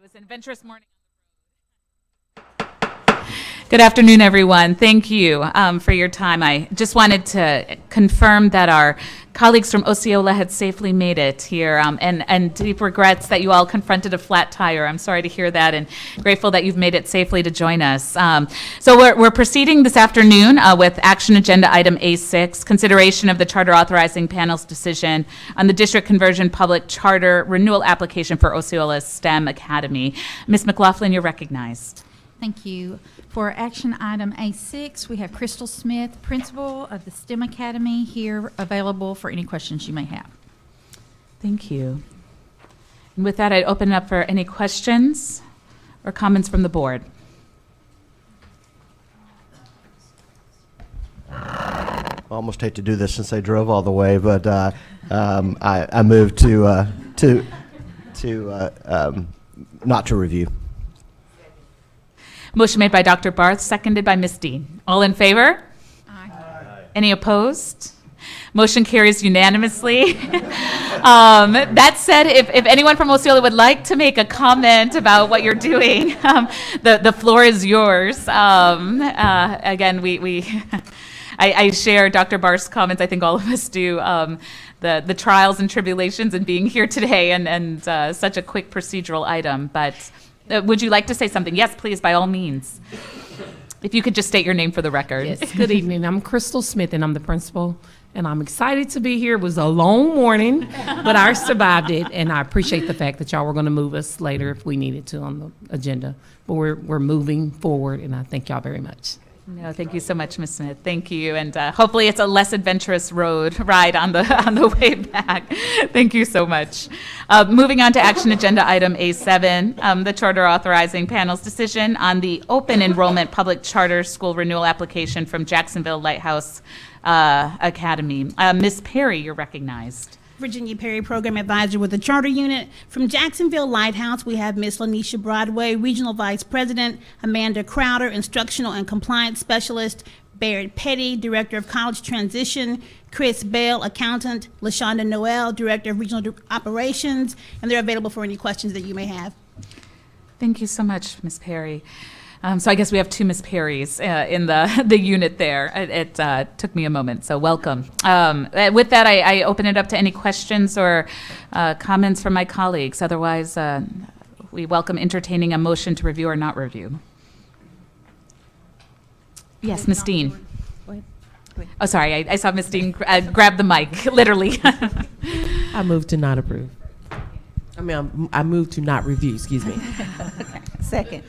It was an adventurous morning. Good afternoon, everyone. Thank you for your time. I just wanted to confirm that our colleagues from Osceola had safely made it here, and deep regrets that you all confronted a flat tire. I'm sorry to hear that, and grateful that you've made it safely to join us. So we're proceeding this afternoon with action agenda item A6, consideration of the charter authorizing panel's decision on the district conversion public charter renewal application for Osceola STEM Academy. Ms. McLaughlin, you're recognized. Thank you. For action item A6, we have Crystal Smith, principal of the STEM Academy, here available for any questions you may have. Thank you. And with that, I'd open it up for any questions or comments from the board. I almost hate to do this since I drove all the way, but I moved to not to review. Motion made by Dr. Barth, seconded by Ms. Dean. All in favor? Aye. Any opposed? Motion carries unanimously. That said, if anyone from Osceola would like to make a comment about what you're doing, the floor is yours. Again, I share Dr. Barth's comments. I think all of us do. The trials and tribulations in being here today and such a quick procedural item. But would you like to say something? Yes, please, by all means. If you could just state your name for the record. Yes, good evening. I'm Crystal Smith, and I'm the principal, and I'm excited to be here. It was a long morning, but I survived it, and I appreciate the fact that y'all were going to move us later if we needed to on the agenda. But we're moving forward, and I thank y'all very much. No, thank you so much, Ms. Smith. Thank you, and hopefully it's a less adventurous ride on the way back. Thank you so much. Moving on to action agenda item A7, the charter authorizing panel's decision on the open enrollment public charter school renewal application from Jacksonville Lighthouse Academy. Ms. Perry, you're recognized. Virginia Perry, Program Advisor with the Charter Unit. From Jacksonville Lighthouse, we have Ms. Lanisha Broadway, Regional Vice President, Amanda Crowder, Instructional and Compliance Specialist, Barrett Petty, Director of College Transition, Chris Bell, Accountant, LaShonda Noel, Director of Regional Operations, and they're available for any questions that you may have. Thank you so much, Ms. Perry. So I guess we have two Ms. Perrys in the unit there. It took me a moment, so welcome. With that, I open it up to any questions or comments from my colleagues. Otherwise, we welcome entertaining a motion to review or not review. Yes, Ms. Dean. Go ahead. Oh, sorry, I saw Ms. Dean grab the mic, literally. I move to not approve. I move to not review, excuse me. Second.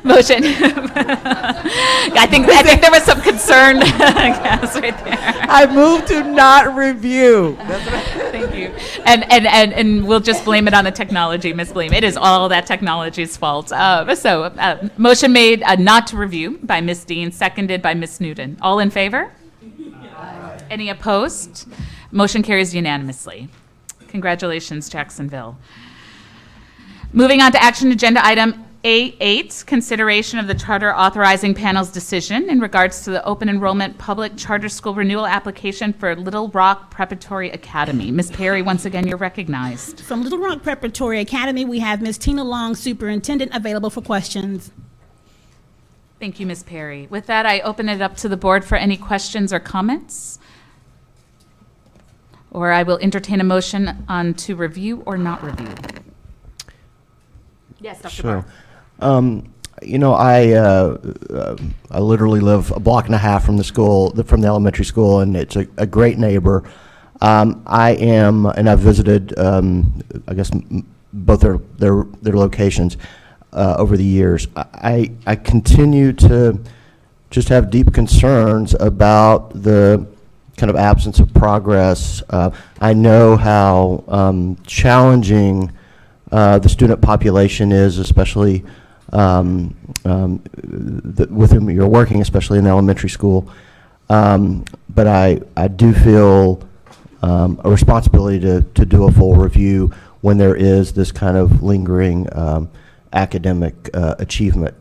Motion. I think there was some concern yes, right there. I move to not review. Thank you. And we'll just blame it on the technology, Ms. Bleem. It is all that technology's fault. Motion made not to review by Ms. Dean, seconded by Ms. Newton. All in favor? Aye. Any opposed? Motion carries unanimously. Congratulations, Jacksonville. Moving on to action agenda item A8, consideration of the charter authorizing panel's decision in regards to the open enrollment public charter school renewal application for Little Rock Preparatory Academy. Ms. Perry, once again, you're recognized. From Little Rock Preparatory Academy, we have Ms. Tina Long, Superintendent, available for questions. Thank you, Ms. Perry. With that, I open it up to the board for any questions or comments. Or I will entertain a motion on to review or not review. Yes, Dr. Sure. Barth. I literally live a block and a half from the school, from the elementary school, and it's a great neighbor. I've visited, I guess, both their locations over the years. I continue to just have deep concerns about the kind of absence of progress. I know how challenging the student population is, especially with whom you're working, especially in elementary school. But I do feel a responsibility to do a full review when there is this kind of lingering academic achievement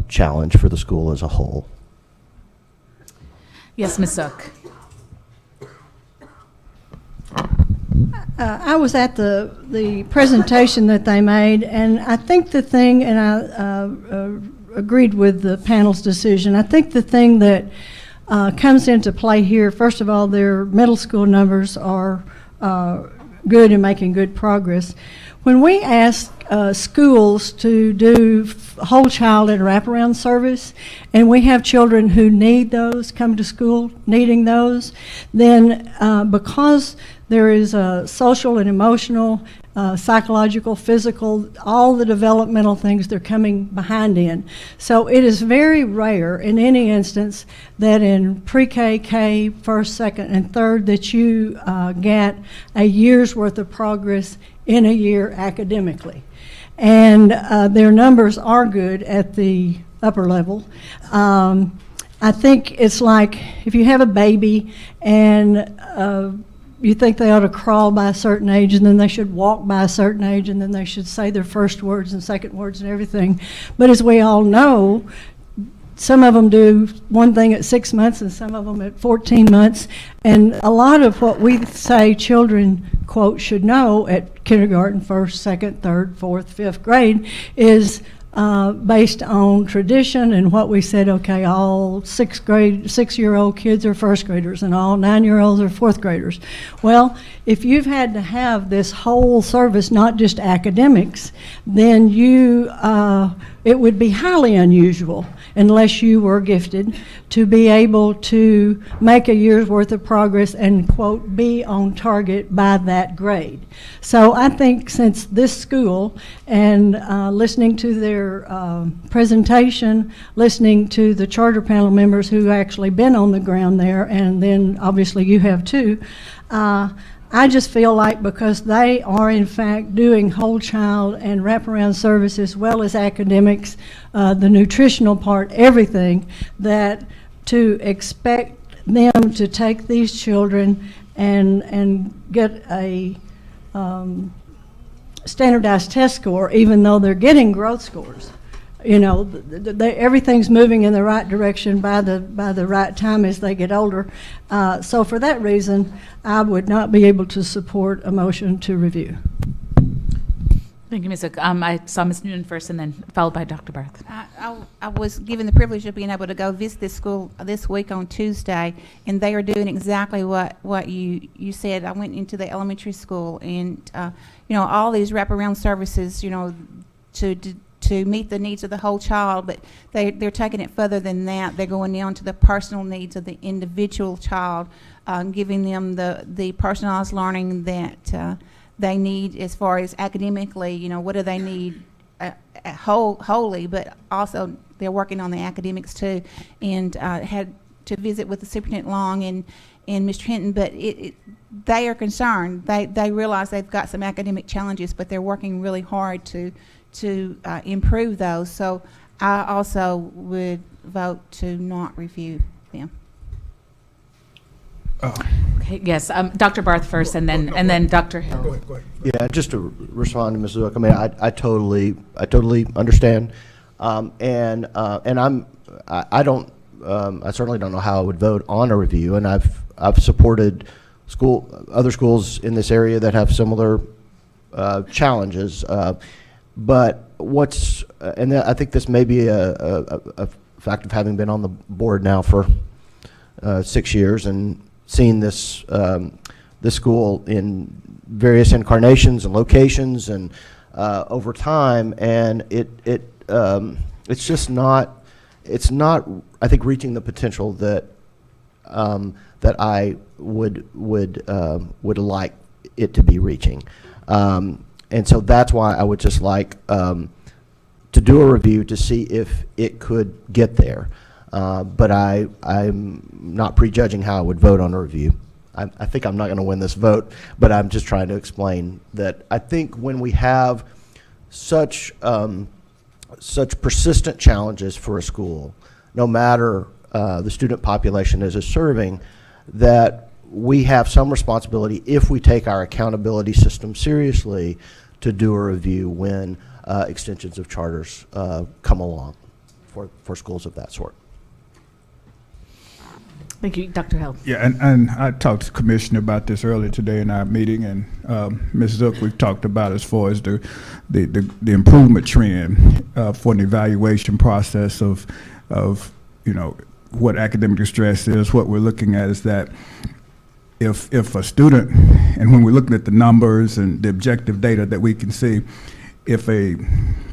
challenge for the school as a whole. Yes, Ms. Zook. I was at the presentation that they made, and I think the thing, and I agreed with the panel's decision, I think the thing that comes into play here, first of all, their middle school numbers are good and making good progress. When we ask schools to do whole child and wraparound service, and we have children who need those, come to school needing those, then because there is a social and emotional, psychological, physical, all the developmental things they're coming behind in. So it is very rare in any instance that in pre-K, K, first, second, and third that you get a year's worth of progress in a year academically. And their numbers are good at the upper level. I think it's like if you have a baby and you think they ought to crawl by a certain age, and then they should walk by a certain age, and then they should say their first words and second words and everything. But as we all know, some of them do one thing at 6 months and some of them at 14 months. And a lot of what we say children, quote, should know at kindergarten, first, second, third, fourth, fifth grade is based on tradition and what we said, okay, all 6-year-old kids are first graders and all 9-year-olds are fourth graders. Well, if you've had to have this whole service, not just academics, then it would be highly unusual, unless you were gifted, to be able to make a year's worth of progress and, quote, be on target by that grade. So I think since this school, and listening to their presentation, listening to the charter panel members who actually been on the ground there, and then obviously you have too, I just feel like because they are in fact doing whole child and wraparound service as well as academics, the nutritional part, everything, that to expect them to take these children and get a standardized test score, even though they're getting growth scores. You know, everything's moving in the right direction by the right time as they get older. So for that reason, I would not be able to support a motion to review. Thank you, Ms. Zook. I saw Ms. Noonan first and then followed by Dr. Barth. I was given the privilege of being able to go visit this school this week on Tuesday, and they are doing exactly what you said. I went into the elementary school, and all these wraparound services, to meet the needs of the whole child, but they're taking it further than that. They're going down to the personal needs of the individual child, giving them the personalized learning that they need as far as academically. What do they need wholly, but also they're working on the academics too. And had to visit with the Superintendent Long and Mr. Hinton, but they are concerned. They realize they've got some academic challenges, but they're working really hard to improve those. So I also would vote to not review them. Okay, yes, Dr. Barth first and then Dr. Hill. Go ahead. Yeah, just to respond to Ms. Zook, I mean, I totally understand, and I certainly don't know how I would vote on a review, and I've supported other schools in this area that have similar challenges, but and I think this may be a fact of having been on the board now for 6 years and seen this school in various incarnations and locations and over time, and it's just not, I think, reaching the potential that I would like it to be reaching, and so that's why I would just like to do a review to see if it could get there. But I'm not prejudging how I would vote on a review. I think I'm not going to win this vote, but I'm just trying to explain that I think when we have such persistent challenges for a school, no matter the student population it is serving, that we have some responsibility, if we take our accountability system seriously, to do a review when extensions of charters come along for schools of that sort. Thank you, Dr. Hill. Yeah, and I talked to the commissioner about this earlier today in our meeting, and Ms. Zook, we've talked about as far as the improvement trend for an evaluation process of what academic distress is. What we're looking at is that if a student, and when we're looking at the numbers and the objective data that we can see, if a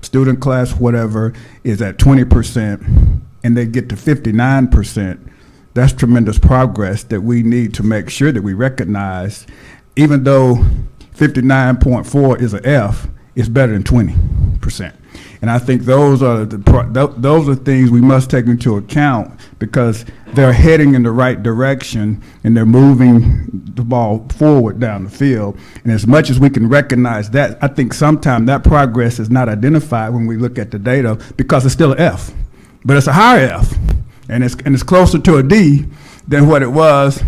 student class, whatever, is at 20% and they get to 59%, that's tremendous progress that we need to make sure that we recognize. Even though 59.4 is an F, it's better than 20%. And I think those are those are things we must take into account, because they're heading in the right direction and they're moving the ball forward down the field. And as much as we can recognize that, I think sometimes that progress is not identified when we look at the data, because it's still an F, but it's a higher F, and it's closer to a D than what it was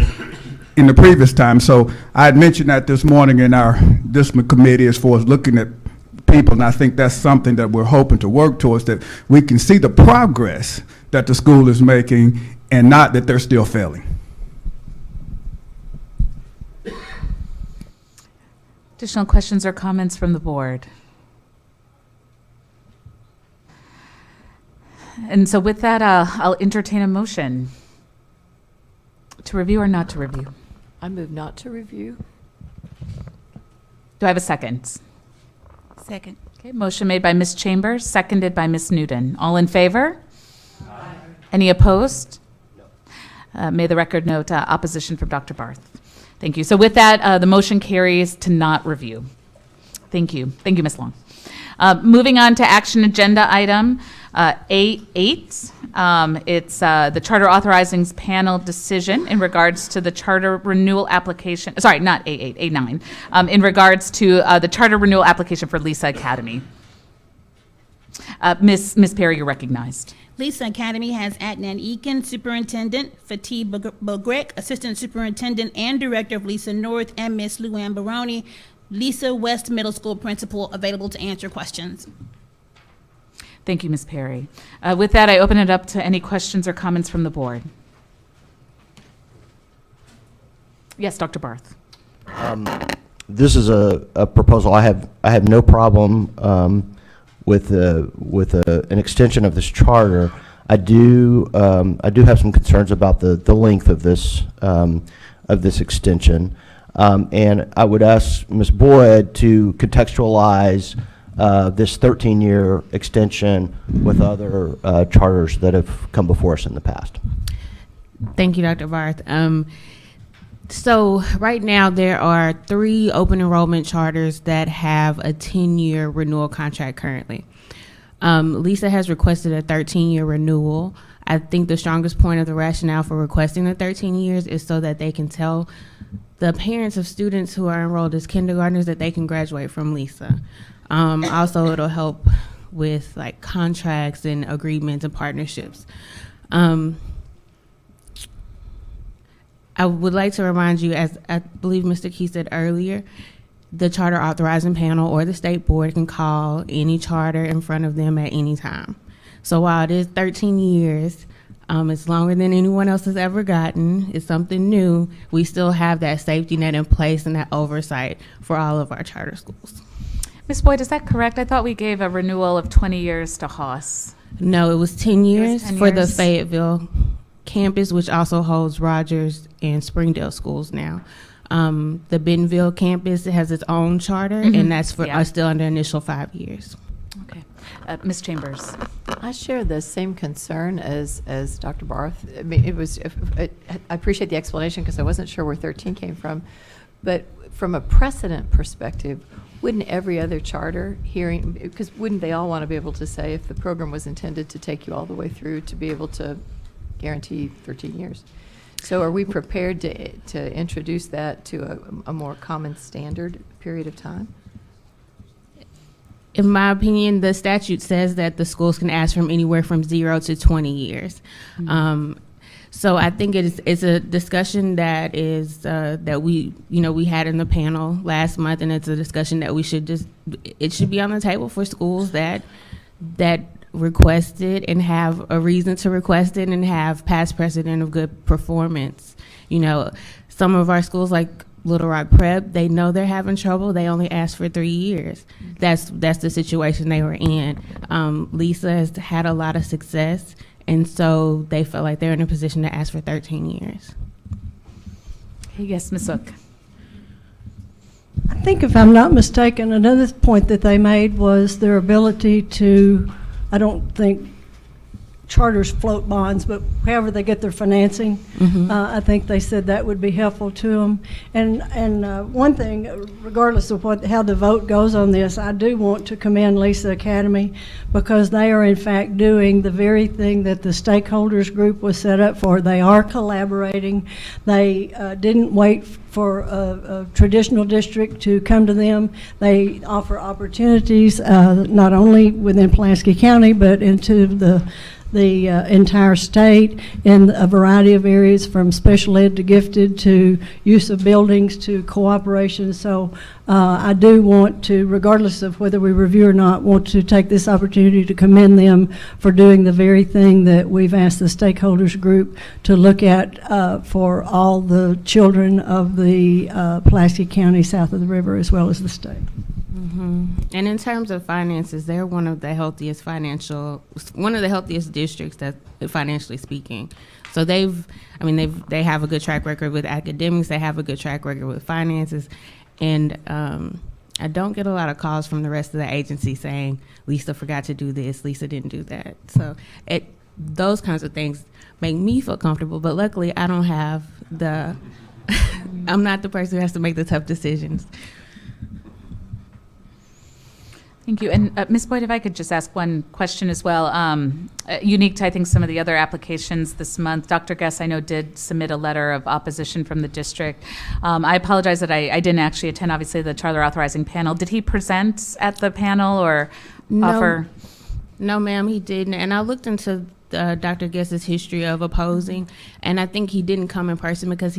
in the previous time. So I had mentioned that this morning in our discipline committee as far as looking at people, and I think that's something that we're hoping to work towards, that we can see the progress that the school is making and not that they're still failing. Additional questions or comments from the board? And so with that, I'll entertain a motion to review or not to review. I move not to review. Do I have a second? Second. Okay, motion made by Ms. Chambers, seconded by Ms. Newton. All in favor? Aye. Any opposed? No. May the record note opposition from Dr. Barth. Thank you. So with that, the motion carries to not review. Thank you. Thank you, Ms. Long. Moving on to action agenda item A8. It's the Charter Authorizings Panel decision in regards to the charter renewal application. Sorry, not A8, A9. In regards to the charter renewal application for Lisa Academy. Ms. Perry, you're recognized. Lisa Academy has Adnan Eakin, Superintendent, Fatih Bogrek, Assistant Superintendent and Director of Lisa North, and Ms. Luann Baroni, Lisa West Middle School Principal, available to answer questions. Thank you, Ms. Perry. With that, I open it up to any questions or comments from the board. Yes, Dr. Barth. This is a proposal. I have no problem with an extension of this charter. I do have some concerns about the length of this extension, and I would ask Ms. Boyd to contextualize this 13-year extension with other charters that have come before us in the past. Thank you, Dr. Barth. So right now there are 3 open enrollment charters that have a 10-year renewal contract currently. Lisa has requested a 13-year renewal. I think the strongest point of the rationale for requesting the 13 years is so that they can tell the parents of students who are enrolled as kindergartners that they can graduate from Lisa. Also, it'll help with like contracts and agreements and partnerships. I would like to remind you, as I believe Mr. Key said earlier, the charter authorizing panel or the state board can call any charter in front of them at any time. So while it is 13 years, it's longer than anyone else has ever gotten, it's something new, we still have that safety net in place and that oversight for all of our charter schools. Ms. Boyd, is that correct? I thought we gave a renewal of 20 years to Haas. No, it was 10 years 10 for the years. Fayetteville campus, which also holds Rogers and Springdale schools now. The Bentonville campus has its own charter, and that's for still under initial 5 years. Okay. Ms. Chambers. I share the same concern as Dr. Barth. I mean, I appreciate the explanation because I wasn't sure where 13 came from. But from a precedent perspective, wouldn't every other charter hearing, because wouldn't they all want to be able to say if the program was intended to take you all the way through to be able to guarantee 13 years? So are we prepared to introduce that to a more common standard period of time? In my opinion, the statute says that the schools can ask from anywhere from 0 to 20 years. So I think it's a discussion that is that we had in the panel last month, and it's a discussion that it should be on the table for schools that request it and have a reason to request it and have past precedent of good performance. You know, some of our schools like Little Rock Prep, they know they're having trouble. They only asked for 3 years. That's the situation they were in. Lisa has had a lot of success, and so they felt like they're in a position to ask for 13 years. Yes, Ms. Zook. I think if I'm not mistaken, another point that they made was their ability to, I don't think charters float bonds, but however they get their financing, I think they said that would be helpful to them. And one thing, regardless of how the vote goes on this, I do want to commend Lisa Academy, because they are in fact doing the very thing that the stakeholders group was set up for. They are collaborating. They didn't wait for a traditional district to come to them. They offer opportunities not only within Pulaski County, but into the entire state in a variety of areas, from special ed to gifted to use of buildings to cooperation. So I do want to, regardless of whether we review or not, want to take this opportunity to commend them for doing the very thing that we've asked the stakeholders group to look at for all the children of the Pulaski County south of the river, as well as the state. And in terms of finances, they're one of the healthiest districts that, financially speaking. So they have a good track record with academics. They have a good track record with finances, and I don't get a lot of calls from the rest of the agency saying Lisa forgot to do this, Lisa didn't do that. So those kinds of things make me feel comfortable. But luckily, I don't have I'm not the person who has to make the tough decisions. Thank you. And Ms. Boyd, if I could just ask one question as well. Unique to, I think, some of the other applications this month, Dr. Guess, I know, did submit a letter of opposition from the district. I apologize that I didn't actually attend, obviously, the charter authorizing panel. Did he present at the panel or offer? No, ma'am, he didn't. And I looked into Dr. Guess's history of opposing, and I think he didn't come in person because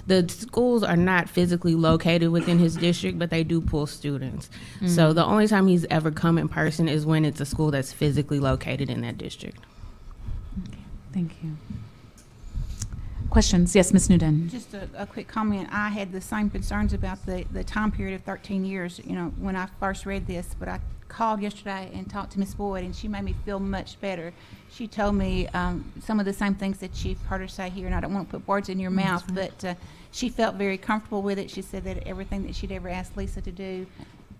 the schools are not physically located within his district, but they do pull students. So the only time he's ever come in person is when it's a school that's physically located in that district. Okay, thank you. Questions? Yes, Ms. Newton. Just a quick comment. I had the same concerns about the time period of 13 years, when I first read this, but I called yesterday and talked to Ms. Boyd, and she made me feel much better. She told me some of the same things that you've heard her say here, and I don't want to put words in your mouth, but she felt very comfortable with it. She said that everything that she'd ever asked Lisa to do,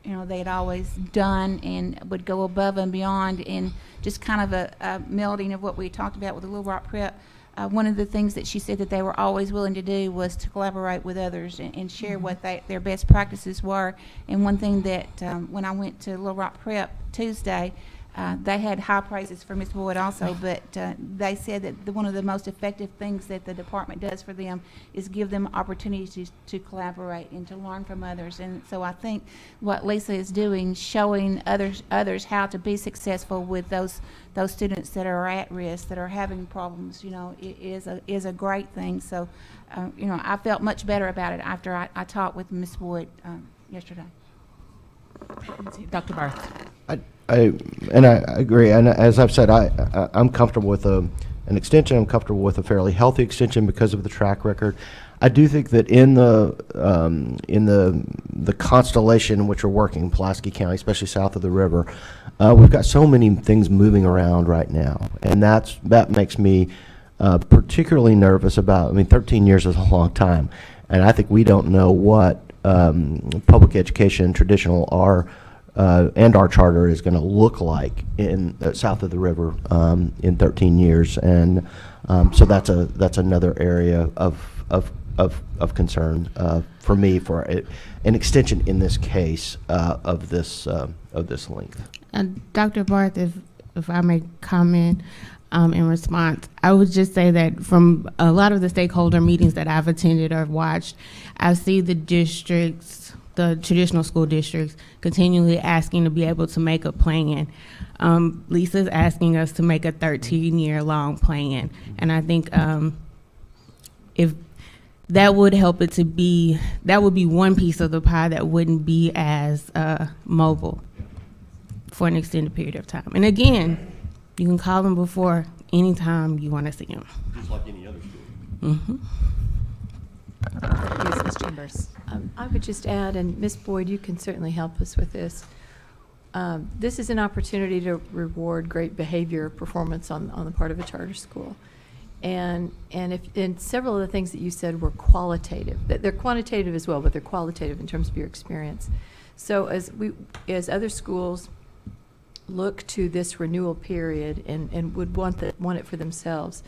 they had always done and would go above and beyond, and just kind of a melding of what we talked about with the Little Rock Prep. One of the things that she said that they were always willing to do was to collaborate with others and share what their best practices were. And one thing that when I went to Little Rock Prep Tuesday, they had high praises for Ms. Boyd also, but they said that one of the most effective things that the department does for them is give them opportunities to collaborate and to learn from others. And so I think what Lisa is doing, showing others how to be successful with those students that are at risk, that are having problems, is a great thing. So, I felt much better about it after I talked with Ms. Boyd yesterday. Dr. Barth. I agree, and as I've said, I'm comfortable with an extension. I'm comfortable with a fairly healthy extension because of the track record. I do think that in the constellation in which we're working, Pulaski County, especially south of the river, we've got so many things moving around right now, and that makes me particularly nervous about. 13 years is a long time, and I think we don't know what public education, traditional, and our charter is going to look like in south of the river in 13 years, and so that's another area of concern for me for an extension in this case of this length. Dr. Barth, if I may comment in response, I would just say that from a lot of the stakeholder meetings that I've attended or watched, I see the districts, the traditional school districts, continually asking to be able to make a plan. Lisa's asking us to make a 13-year-long plan, and I think if that would help it to be, that would be one piece of the pie that wouldn't be as mobile for an extended period of time. And again, you can call them before anytime you want to see them. Just like any other school. Yes, Ms. Chambers. I would just add, and Ms. Boyd, you can certainly help us with this. This is an opportunity to reward great behavior performance on the part of a charter school. And several of the things that you said were qualitative. They're quantitative as well, but they're qualitative in terms of your experience. So as other schools look to this renewal period and would want it for themselves,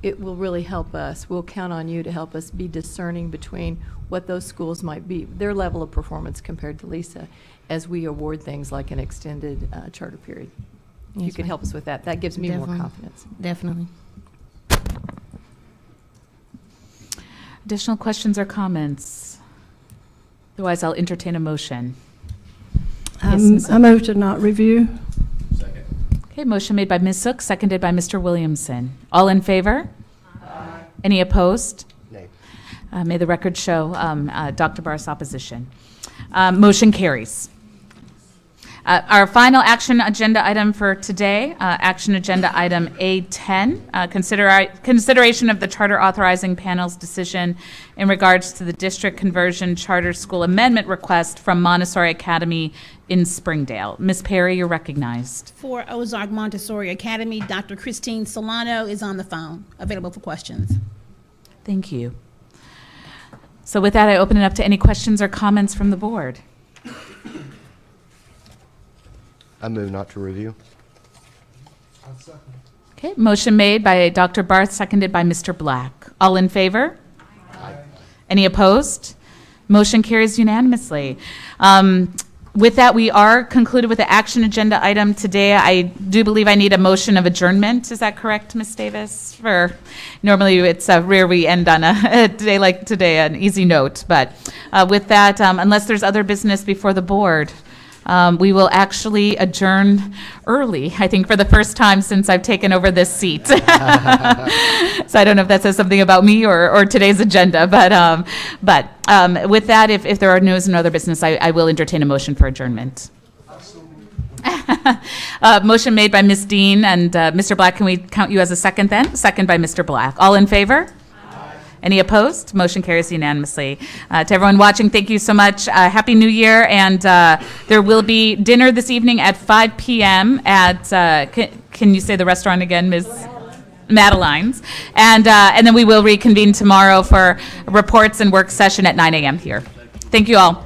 it will really help us. We'll count on you to help us be discerning between what those schools might be, their level of performance compared to Lisa, as we award things like an extended charter period. If you Yes, could ma'am. help us with that, that gives me more Definitely. confidence. Definitely. Additional questions or comments? Otherwise, I'll entertain a motion. Yes, Ms. I move to not review. Okay, motion made by Ms. Zook, seconded by Mr. Williamson. All in favor? Any opposed? Nay. May the record show Dr. Barth's opposition. Motion carries. Our final action agenda item for today, action agenda item A10, consideration of the charter authorizing panel's decision in regards to the district conversion charter school amendment request from Montessori Academy in Springdale. Ms. Perry, you're recognized. For Ozark Montessori Academy, Dr. Christine Solano is on the phone, available for questions. Thank you. So with that, I open it up to any questions or comments from the board. I move not to review. Okay, motion made by Dr. Barth, seconded by Mr. Black. All in favor? Any opposed? Motion carries unanimously. With that, we are concluded with the action agenda item today. I do believe I need a motion of adjournment. Is that correct, Ms. Davis? Normally, it's rare we end on a day like today, an easy note. But with that, unless there's other business before the board, we will actually adjourn early, I think, for the first time since I've taken over this seat. So I don't know if that says something about me or today's agenda, but with that, if there are no other business, I will entertain a motion for adjournment. Motion made by Ms. Dean and Mr. Black. Can we count you as a second then? Second by Mr. Black. All in favor? Any opposed? Motion carries unanimously. To everyone watching, thank you so much. Happy New Year, and there will be dinner this evening at 5 p.m. at, can you say the restaurant again, Ms.? Madeline's. And then we will reconvene tomorrow for reports and work session at 9 a.m. here. Thank you all.